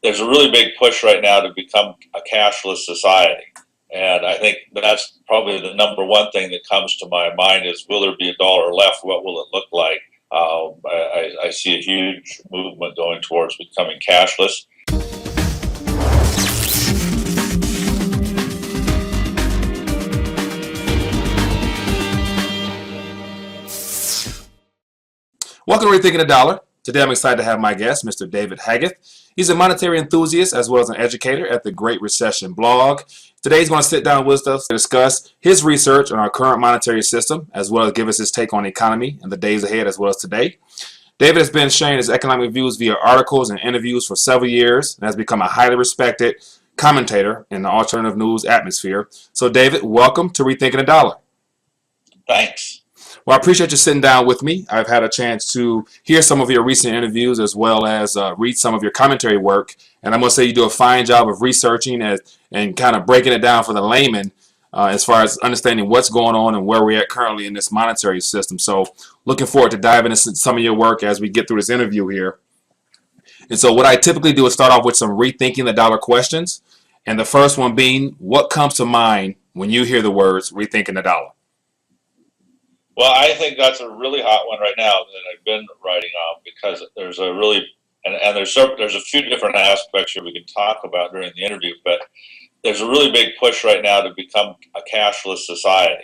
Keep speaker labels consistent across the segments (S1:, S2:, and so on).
S1: there's a really big push right now to become a cashless society. And I think that's probably the number one thing that comes to my mind is, will there be a dollar left? What will it look like? I see a huge movement going towards becoming cashless.
S2: Welcome to Rethinking the Dollar. Today I'm excited to have my guest, Mr. David Haggith. He's a monetary enthusiast as well as an educator at the Great Recession blog. Today he's going to sit down with us to discuss his research on our current monetary system, as well as give us his take on the economy and the days ahead as well as today. David has been sharing his economic views via articles and interviews for several years and has become a highly respected commentator in the alternative news atmosphere. So David, welcome to Rethinking the Dollar.
S1: Thanks.
S2: Well, I appreciate you sitting down with me. I've had a chance to hear some of your recent interviews as well as read some of your commentary work. And I must say you do a fine job of researching and kind of breaking it down for the layman as far as understanding what's going on and where we're at currently in this monetary system. So looking forward to diving into some of your work as we get through this interview here. And so what I typically do is start off with some rethinking the dollar questions. And the first one being, what comes to mind when you hear the words rethinking the dollar?
S1: Well, I think that's a really hot one right now that I've been writing on, because there's a really, and there's a few different aspects here we can talk about during the interview, but there's a really big push right now to become a cashless society.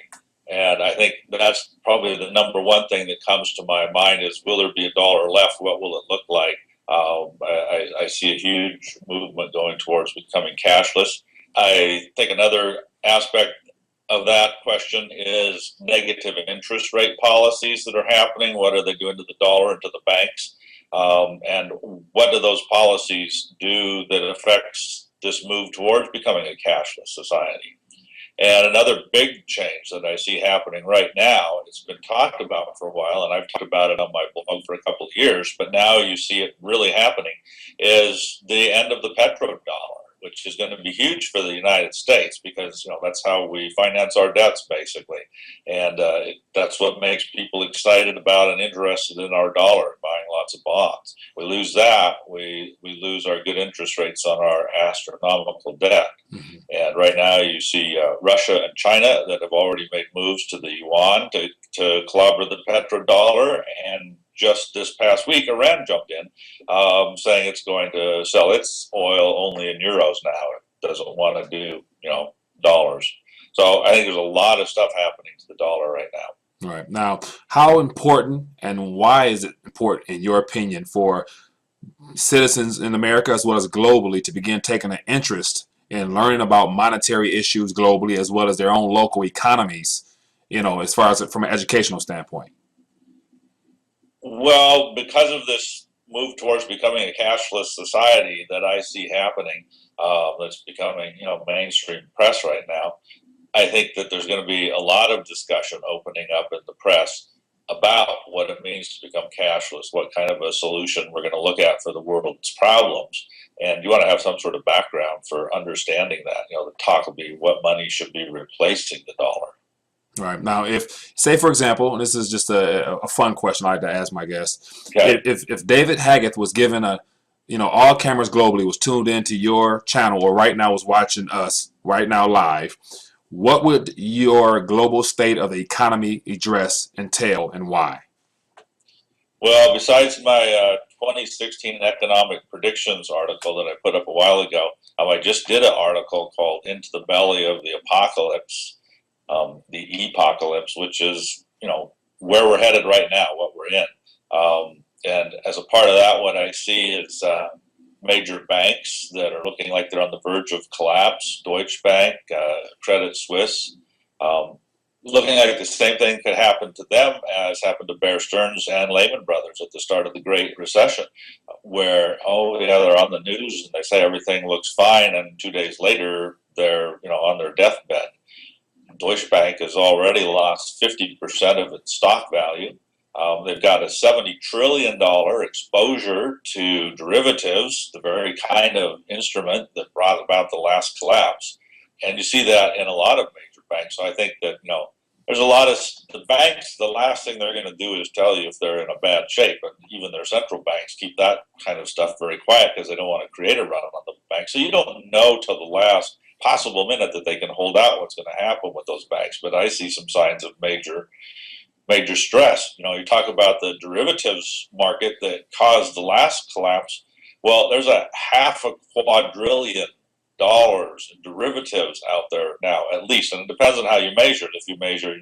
S1: And I think that's probably the number one thing that comes to my mind is, will there be a dollar left? What will it look like? I see a huge movement going towards becoming cashless. I think another aspect of that question is negative interest rate policies that are happening. What are they doing to the dollar and to the banks? And what do those policies do that affects this move towards becoming a cashless society? And another big change that I see happening right now, it's been talked about for a while, and I've talked about it on my blog for a couple of years, but now you see it really happening, is the end of the petrodollar, which is going to be huge for the United States, because that's how we finance our debts, basically. And that's what makes people excited about and interested in our dollar, buying lots of bonds. We lose that, we lose our good interest rates on our astronomical debt. Mm-hmm. And right now you see Russia and China that have already made moves to the yuan to clobber the petrodollar, and just this past week, Iran jumped in, saying it's going to sell its oil only in euros now. It doesn't want to do, dollars. So I think there's a lot of stuff happening to the dollar right now.
S2: Right. Now, how important and why is it important, in your opinion, for citizens in America as well as globally to begin taking an interest in learning about monetary issues globally as well as their own local economies, as far as from an educational standpoint?
S1: Well, because of this move towards becoming a cashless society that I see happening, that's becoming, mainstream press right now, I think that there's going to be a lot of discussion opening up in the press about what it means to become cashless, what kind of a solution we're going to look at for the world's problems. And you want to have some sort of background for understanding that. The talk will be what money should be replacing the dollar.
S2: All right. Now, if, say, for example, and this is just a fun question I like to ask my guests,
S1: okay.
S2: If David Haggith was given all cameras globally was tuned into your channel, or right now was watching us right now live, what would your global state of the economy address entail, and why?
S1: Well, besides my 2016 economic predictions article that I put up a while ago, I just did an article called Into the Belly of the Apocalypse. The Epocalypse, which is, where we're headed right now, what we're in. And as a part of that, what I see is major banks that are looking like they're on the verge of collapse. Deutsche Bank, Credit Suisse, looking like the same thing could happen to them as happened to Bear Stearns and Lehman Brothers at the start of the Great Recession, where, they're on the news and they say everything looks fine, and 2 days later they're, on their deathbed. Deutsche Bank has already lost 50% of its stock value. They've got a $70 trillion exposure to derivatives, the very kind of instrument that brought about the last collapse. And you see that in a lot of major banks. So I think that, there's a lot of the banks. The last thing they're going to do is tell you if they're in a bad shape, and even their central banks keep that kind of stuff very quiet because they don't want to create a run on the bank. So you don't know till the last possible minute that they can hold out what's going to happen with those banks. But I see some signs of major stress. You talk about the derivatives market that caused the last collapse. Well, there's a $500 billion in derivatives out there now, at least, and it depends on how you measure it. If you measure,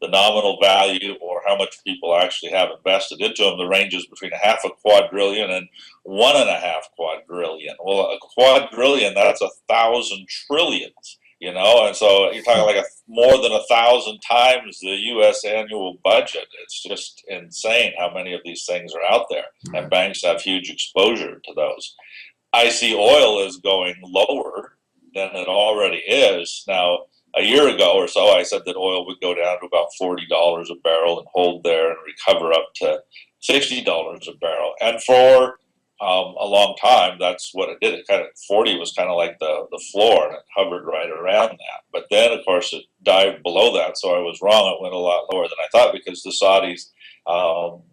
S1: the nominal value or how much people actually have invested into them, the range is between $500 billion and $1.5 quadrillion. Well, a quadrillion, that's 1,000 trillions. And so you're talking like more than 1,000 times the U.S. annual budget. It's just insane how many of these things are out there, and banks have huge exposure to those. I see oil is going lower than it already is. Now, a year ago or so, I said that oil would go down to about $40 a barrel and hold there and recover up to $60 a barrel. And for a long time, that's what it did. It 40 was kind of like the floor, and it hovered right around that. But then, of course, it dived below that, so I was wrong. It went a lot lower than I thought because the Saudis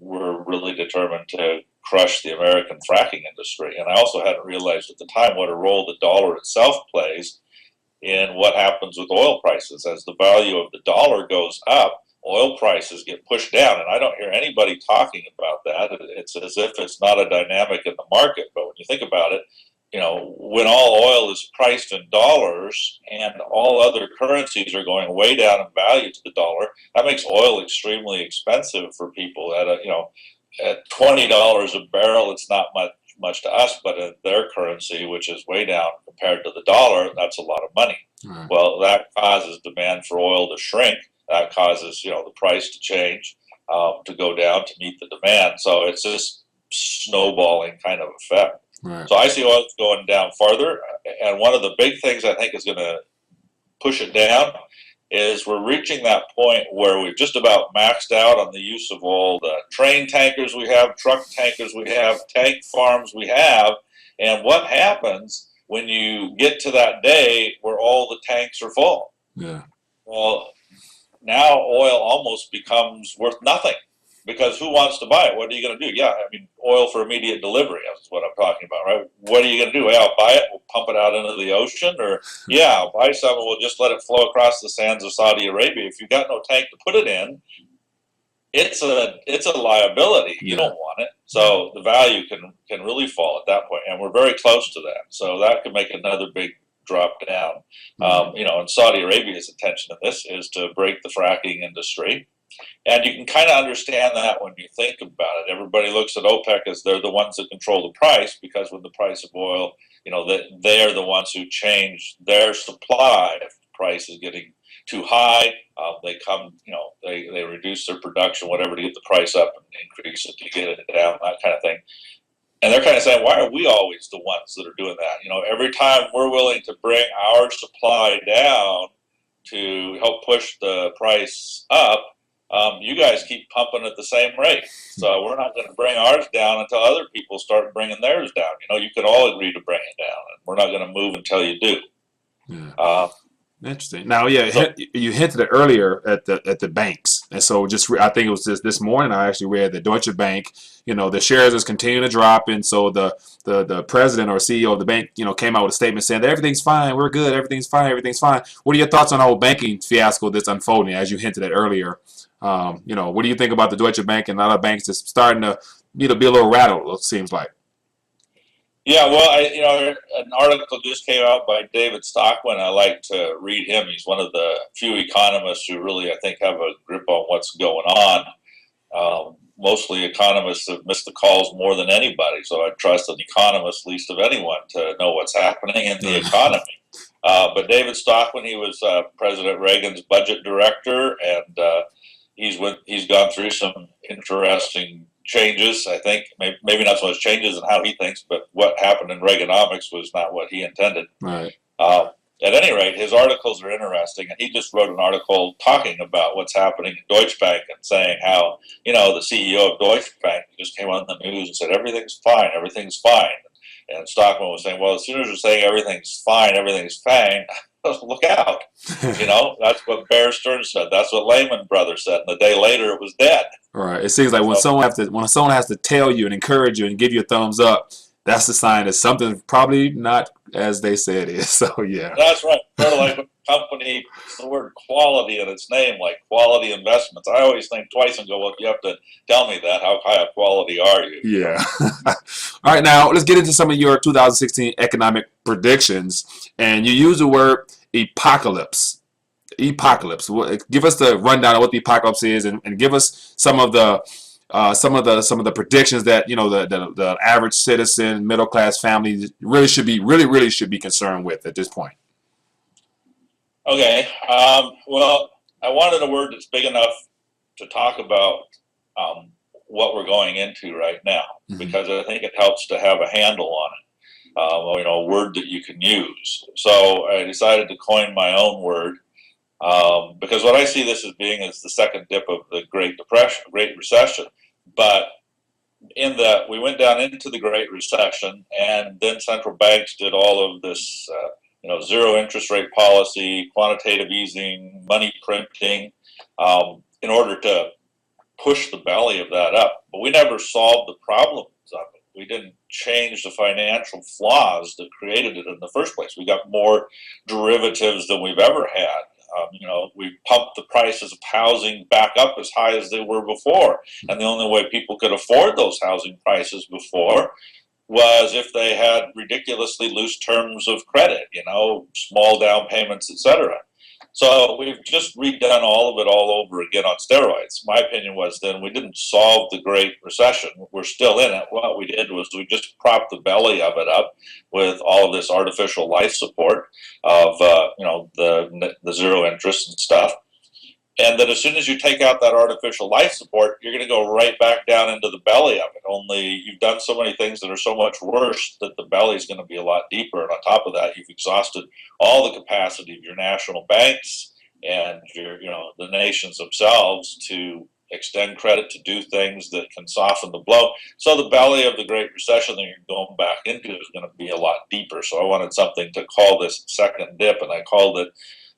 S1: were really determined to crush the American fracking industry. And I also hadn't realized at the time what a role the dollar itself plays in what happens with oil prices. As the value of the dollar goes up, oil prices get pushed down, and I don't hear anybody talking about that. It's as if it's not a dynamic in the market, but when you think about it, when all oil is priced in dollars and all other currencies are going way down in value to the dollar, that makes oil extremely expensive for people. At $20 a barrel, it's not much to us, but in their currency, which is way down compared to the dollar, that's a lot of money. Right. Well, that causes demand for oil to shrink. That causes, the price to change, to go down to meet the demand. So it's this snowballing kind of effect. Right. So I see oil going down farther. And one of the big things I think is going to push it down is we're reaching that point where we've just about maxed out on the use of all the train tankers we have, truck tankers we have, tank farms we have. And what happens when you get to that day where all the tanks are full? Yeah. Well, now oil almost becomes worth nothing because who wants to buy it? What are you going to do? Yeah, oil for immediate delivery is what I'm talking about, right? What are you going to do? Hey, I'll buy it, we'll pump it out into the ocean, or yeah, I'll buy some and we'll just let it flow across the sands of Saudi Arabia. If you've got no tank to put it in, it's a liability. You don't want it. So the value can really fall at that point, and we're very close to that. So that could make another big drop down. And Saudi Arabia's intention of this is to break the fracking industry. And you can kind of understand that when you think about it. Everybody looks at OPEC as they're the ones that control the price, because when the price of oil, they're the ones who change their supply. If the price is getting too high, they come, they reduce their production, whatever, to get the price up and increase it to get it down, that kind of thing. And they're kind of saying, why are we always the ones that are doing that? Every time we're willing to bring our supply down to help push the price up, you guys keep pumping at the same rate. So we're not going to bring ours down until other people start bringing theirs down. You can all agree to bring it down, and we're not going to move until you do. Yeah.
S2: Interesting. Now, you hinted it earlier at the banks, and so I think it was this morning I actually read that Deutsche Bank, the shares is continuing to drop, and so the president or CEO of the bank, came out with a statement saying that everything's fine, we're good, everything's fine. What are your thoughts on the whole banking fiasco that's unfolding, as you hinted at earlier? What do you think about the Deutsche Bank and other banks that's starting to be a little rattled? It seems like.
S1: Yeah, well, an article just came out by David Stockman. I like to read him. He's one of the few economists who really, I think, have a grip on what's going on. Mostly economists have missed the calls more than anybody, so I trust an economist least of anyone to know what's happening in the economy. But David Stockman, he was President Reagan's budget director, and he's gone through some interesting changes. I think maybe not so much changes in how he thinks, but what happened in Reaganomics was not what he intended. Right. At any rate, his articles are interesting, and he just wrote an article talking about what's happening in Deutsche Bank and saying how, the CEO of Deutsche Bank just came on the news and said, everything's fine. And Stockman was saying, well, as soon as you're saying everything's fine, look out. You know, that's what Bear Stearns said. That's what Lehman Brothers said. And the day later, it was dead.
S2: Right. It seems like when
S1: So
S2: someone has to tell you and encourage you and give you a thumbs up, that's the sign that something's probably not as they say it is. So yeah.
S1: that's right. Sort of like when a company puts the word quality in its name, like Quality Investments. I always think twice and go, well, you have to tell me that. How high of quality are you?
S2: Yeah. All right, now let's get into some of your 2016 economic predictions. And you use the word apocalypse. Apocalypse. Give us the rundown of what the apocalypse is, and give us some of the predictions that the average citizen, middle class family really should be concerned with at this point.
S1: Okay. Well, I wanted a word that's big enough to talk about what we're going into right now, because I think it helps to have a handle on it. A word that you can use. So I decided to coin my own word, because what I see this as being is the second dip of the Great Recession. But in that we went down into the Great Recession, and then central banks did all of this, zero interest rate policy, quantitative easing, money printing, in order to push the belly of that up. But we never solved the problems of it. We didn't change the financial flaws that created it in the first place. We got more derivatives than we've ever had. We pumped the prices of housing back up as high as they were before. And the only way people could afford those housing prices before was if they had ridiculously loose terms of credit, small down payments, etc. So we've just redone all of it all over again on steroids. My opinion was then we didn't solve the Great Recession. We're still in it. What we did was we just propped the belly of it up with all of this artificial life support of the zero interest and stuff. And that as soon as you take out that artificial life support, you're going to go right back down into the belly of it. Only you've done so many things that are so much worse that the belly is going to be a lot deeper. And on top of that, you've exhausted all the capacity of your national banks and the nations themselves to extend credit to do things that can soften the blow. So the belly of the Great Recession that you're going back into is going to be a lot deeper. So I wanted something to call this second dip, and I called it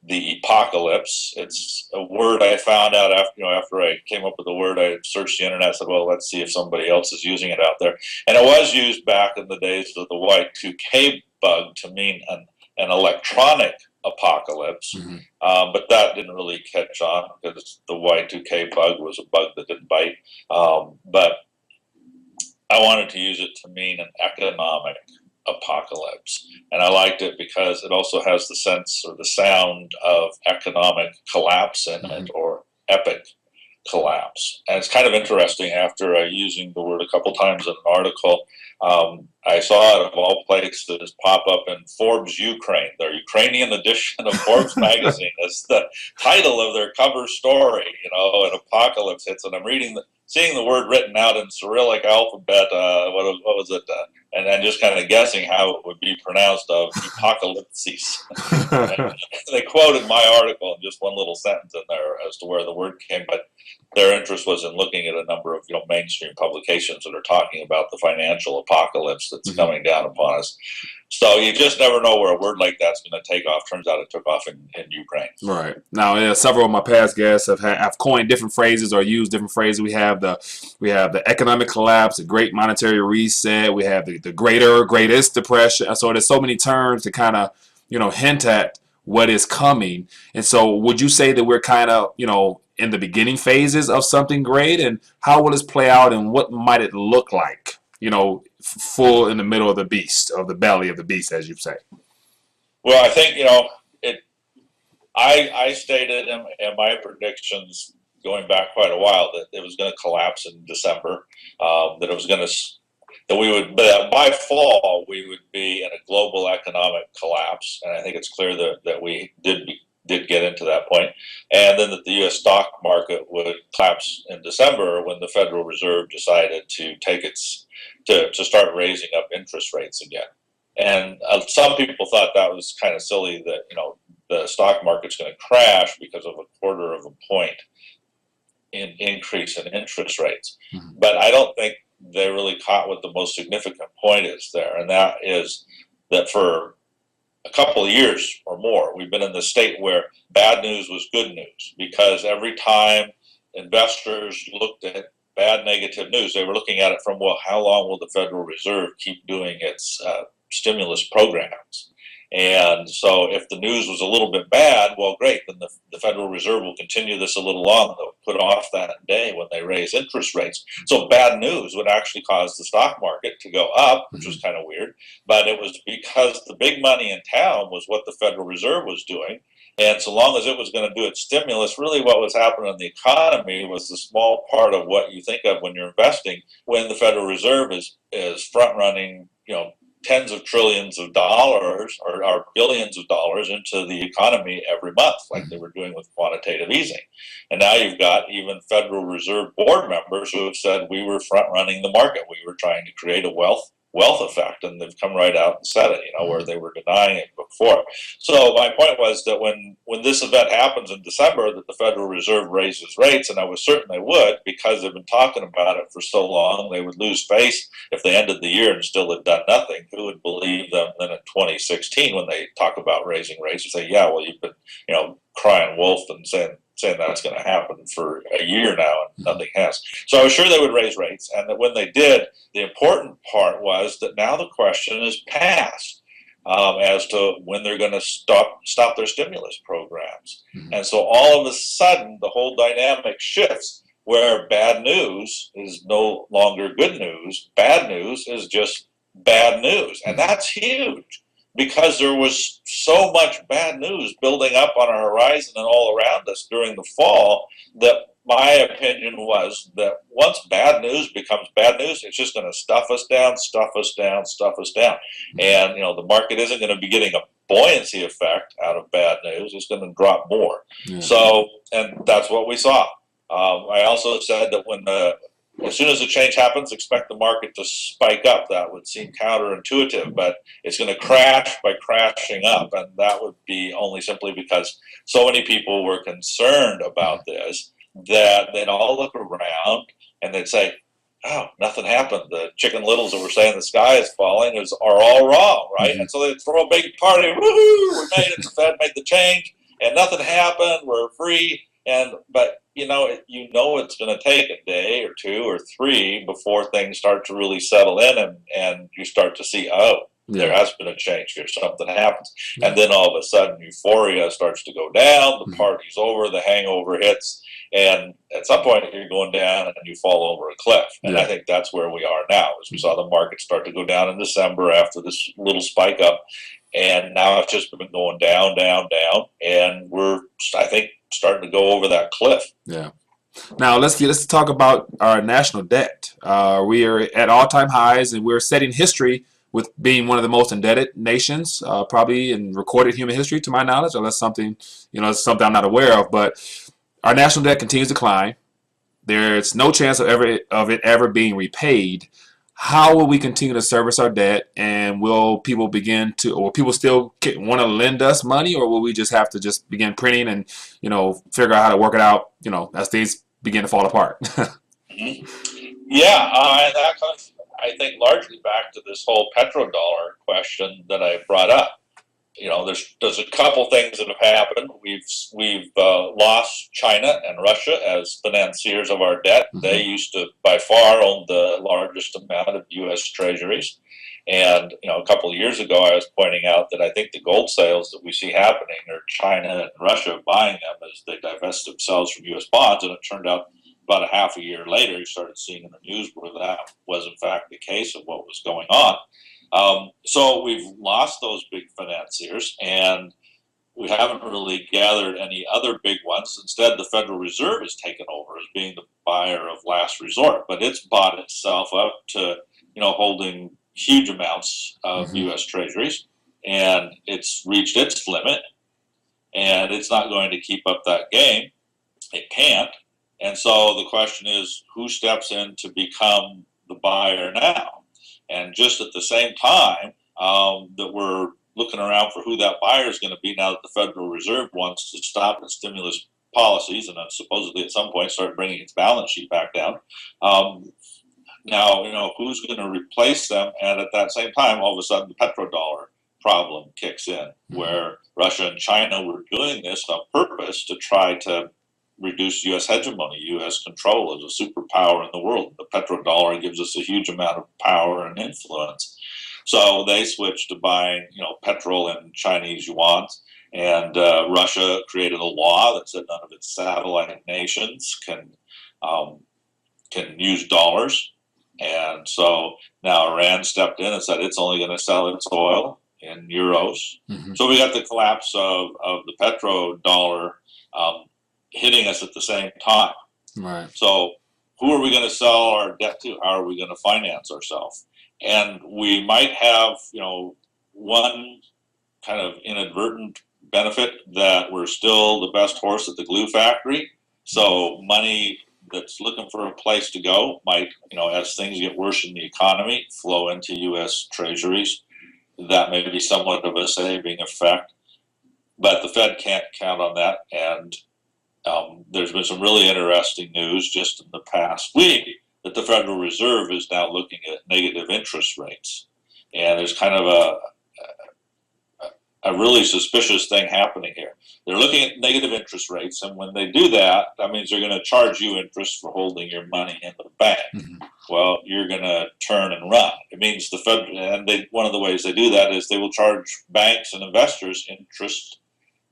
S1: the apocalypse. It's a word I found out after I came up with the word. I searched the internet, said, well, let's see if somebody else is using it out there. And it was used back in the days of the Y2K bug to mean an electronic apocalypse. But that didn't really catch on because the Y2K bug was a bug that didn't bite. But I wanted to use it to mean an economic apocalypse, and I liked it because it also has the sense or the sound of economic collapse in it, or epic collapse. And it's kind of interesting, after using the word a couple times in an article, I saw it of all places pop up in Forbes Ukraine. Their Ukrainian edition of Forbes magazine is the title of their cover story. An apocalypse hits, and I'm seeing the word written out in Cyrillic alphabet. What was it? And then just kind of guessing how it would be pronounced, of apocalypses. They quoted my article in just one little sentence in there as to where the word came, but their interest was in looking at a number of mainstream publications that are talking about the financial apocalypse that's coming down upon us. So you just never know where a word like that's going to take off. Turns out it took off in Ukraine.
S2: Right. Now, several of my past guests have coined different phrases or used different phrases. We have the economic collapse, the great monetary reset. We have the greatest depression. So there's so many terms to kind of hint at what is coming. And so would you say that we're kind of in the beginning phases of something great, and how will this play out, and what might it look like? Full in the middle of the beast, of the belly of the beast, as you say.
S1: Well, I think I stated in my predictions going back quite a while that it was going to collapse in December. That by fall we would be in a global economic collapse, and I think it's clear that we did get into that point, and then that the U.S. stock market would collapse in December when the Federal Reserve decided to to start raising up interest rates again. And some people thought that was kind of silly, that the stock market's going to crash because of a quarter of a point in increase in interest rates. But I don't think they really caught what the most significant point is there, and that is that for a couple of years or more, we've been in the state where bad news was good news, because every time investors looked at bad negative news, they were looking at it from, well, how long will the Federal Reserve keep doing its stimulus programs? And so if the news was a little bit bad, well, great, then the Federal Reserve will continue this a little longer. They'll put off that day when they raise interest rates. So bad news would actually cause the stock market to go up, which was kind of weird. But it was because the big money in town was what the Federal Reserve was doing. And so long as it was going to do its stimulus, really what was happening in the economy was a small part of what you think of when you're investing, when the Federal Reserve is front running, tens of trillions of dollars or billions of dollars into the economy every month, like they were doing with quantitative easing. And now you've got even Federal Reserve board members who have said we were front running the market. We were trying to create a wealth effect, and they've come right out and said it, where they were denying it before. So my point was that when this event happens in December, that the Federal Reserve raises rates, and I was certain they would, because they've been talking about it for so long, they would lose face if they ended the year and still had done nothing. Who would believe them then in 2016 when they talk about raising rates and say, yeah, well, you've been, crying wolf and saying that's going to happen for a year now, and nothing has. So I was sure they would raise rates, and that when they did, the important part was that now the question is past as to when they're going to stop their stimulus programs. And so all of a sudden, the whole dynamic shifts, where bad news is no longer good news. Bad news is just bad news, and that's huge, because there was so much bad news building up on our horizon and all around us during the fall, that my opinion was that once bad news becomes bad news, it's just going to stuff us down. And, the market isn't going to be getting a buoyancy effect out of bad news. It's going to drop more. Yeah. So, and that's what we saw. I also said that as soon as the change happens, expect the market to spike up. That would seem counterintuitive, but it's going to crash by crashing up. And that would be only simply because so many people were concerned about this that they'd all look around and they'd say, oh, nothing happened. The Chicken Littles that were saying the sky is falling are all wrong, right? And so they'd throw a big party. Woohoo! We made it. The Fed made the change, and nothing happened. We're free. But it's going to take a day or two or three before things start to really settle in, and you start to see, there has been a change here. Something happens, and then all of a sudden, euphoria starts to go down. The party's over. The hangover hits, and at some point, you're going down and you fall over a cliff. And I think that's where we are now, as we saw the market start to go down in December after this little spike up, and now it's just been going down, and we're, I think, starting to go over that cliff. Yeah.
S2: Now let's talk about our national debt. We are at all-time highs, and we're setting history with being one of the most indebted nations, probably in recorded human history, to my knowledge, unless something I'm not aware of. But our national debt continues to climb. There's no chance of it ever being repaid. How will we continue to service our debt, and will people still want to lend us money, or will we just have to just begin printing and, figure out how to work it out, as things begin to fall apart?
S1: Yeah, that comes, I think, largely back to this whole petrodollar question that I brought up. There's a couple things that have happened. We've lost China and Russia as financiers of our debt. They used to, by far, own the largest amount of U.S. treasuries. And, a couple of years ago, I was pointing out that I think the gold sales that we see happening are China and Russia buying them as they divest themselves from U.S. bonds. And it turned out about a half a year later, you started seeing in the news where that was, in fact, the case of what was going on. So we've lost those big financiers, and we haven't really gathered any other big ones. Instead, the Federal Reserve has taken over as being the buyer of last resort, but it's bought itself up to, holding huge amounts of U.S. treasuries, and it's reached its limit, and it's not going to keep up that game. It can't. And so the question is, who steps in to become the buyer now? And just at the same time that we're looking around for who that buyer is going to be, now that the Federal Reserve wants to stop its stimulus policies and then supposedly at some point start bringing its balance sheet back down. Now, who's going to replace them? And at that same time, all of a sudden, the petrodollar problem kicks in, where Russia and China were doing this on purpose to try to reduce U.S. hegemony, U.S. control as a superpower in the world. The petrodollar gives us a huge amount of power and influence. So they switched to buying, petrol in Chinese yuan, and Russia created a law that said none of its satellite nations can use dollars. And so now Iran stepped in and said it's only going to sell its oil in euros. So we got the collapse of the petrodollar hitting us at the same time.
S2: Right.
S1: So who are we going to sell our debt to? How are we going to finance ourselves? And we might have, one kind of inadvertent benefit that we're still the best horse at the glue factory. So money that's looking for a place to go might, as things get worse in the economy, flow into U.S. treasuries. That may be somewhat of a saving effect. But the Fed can't count on that. And there's been some really interesting news just in the past week that the Federal Reserve is now looking at negative interest rates. And there's kind of a really suspicious thing happening here. They're looking at negative interest rates, and when they do that, that means they're going to charge you interest for holding your money in the bank. Well, you're going to turn and run. It means the Fed, and one of the ways they do that is they will charge banks and investors interest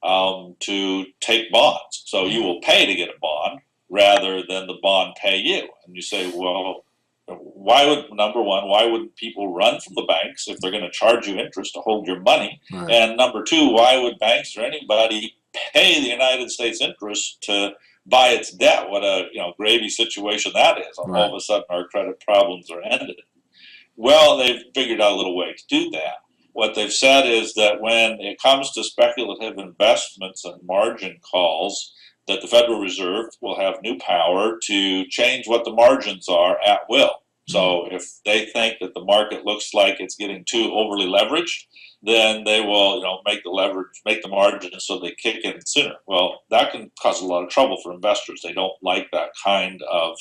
S1: to take bonds. So you will pay to get a bond rather than the bond pay you. And you say, well, number one, why wouldn't people run from the banks if they're going to charge you interest to hold your money?
S2: Right.
S1: And number two, why would banks or anybody pay the United States interest to buy its debt? What a gravy situation that is.
S2: Right.
S1: All of a sudden our credit problems are ended. Well, they've figured out a little way to do that. What they've said is that when it comes to speculative investments and margin calls, that the Federal Reserve will have new power to change what the margins are at will. So if they think that the market looks like it's getting too overly leveraged, then they will, make the margins so they kick in sooner. Well, that can cause a lot of trouble for investors. They don't like that kind of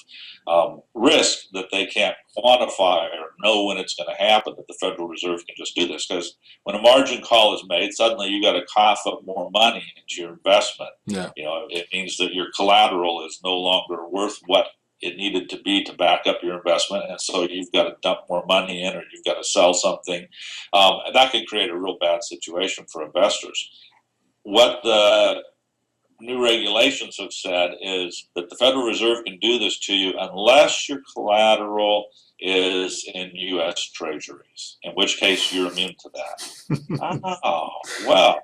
S1: risk that they can't quantify or know when it's going to happen, that the Federal Reserve can just do this. Because when a margin call is made, suddenly you got to cough up more money into your investment.
S2: Yeah.
S1: It means that your collateral is no longer worth what it needed to be to back up your investment, and so you've got to dump more money in, or you've got to sell something. And that can create a real bad situation for investors. What the new regulations have said is that the Federal Reserve can do this to you unless your collateral is in U.S. Treasuries, in which case you're immune to that. Oh, well.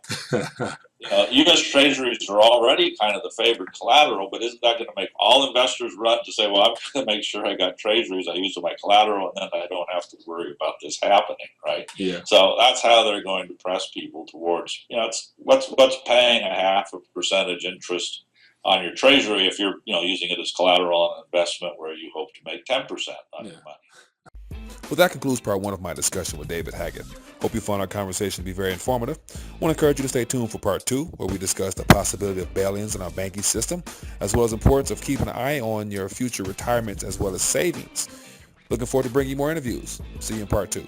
S1: U.S. Treasuries are already kind of the favored collateral, but isn't that going to make all investors run to say, well, I'm going to make sure I got Treasuries, I use my collateral, and then I don't have to worry about this happening, right?
S2: Yeah.
S1: So that's how they're going to press people towards, it's what's paying a 0.5% interest on your Treasury if you're, using it as collateral on an investment where you hope to make 10% on your money.
S3: Well, that concludes part one of my discussion with David Haggith. Hope you found our conversation to be very informative. I want to encourage you to stay tuned for part two, where we discuss the possibility of bail-ins in our banking system, as well as the importance of keeping an eye on your future retirements as well as savings. Looking forward to bringing you more interviews. See you in part two.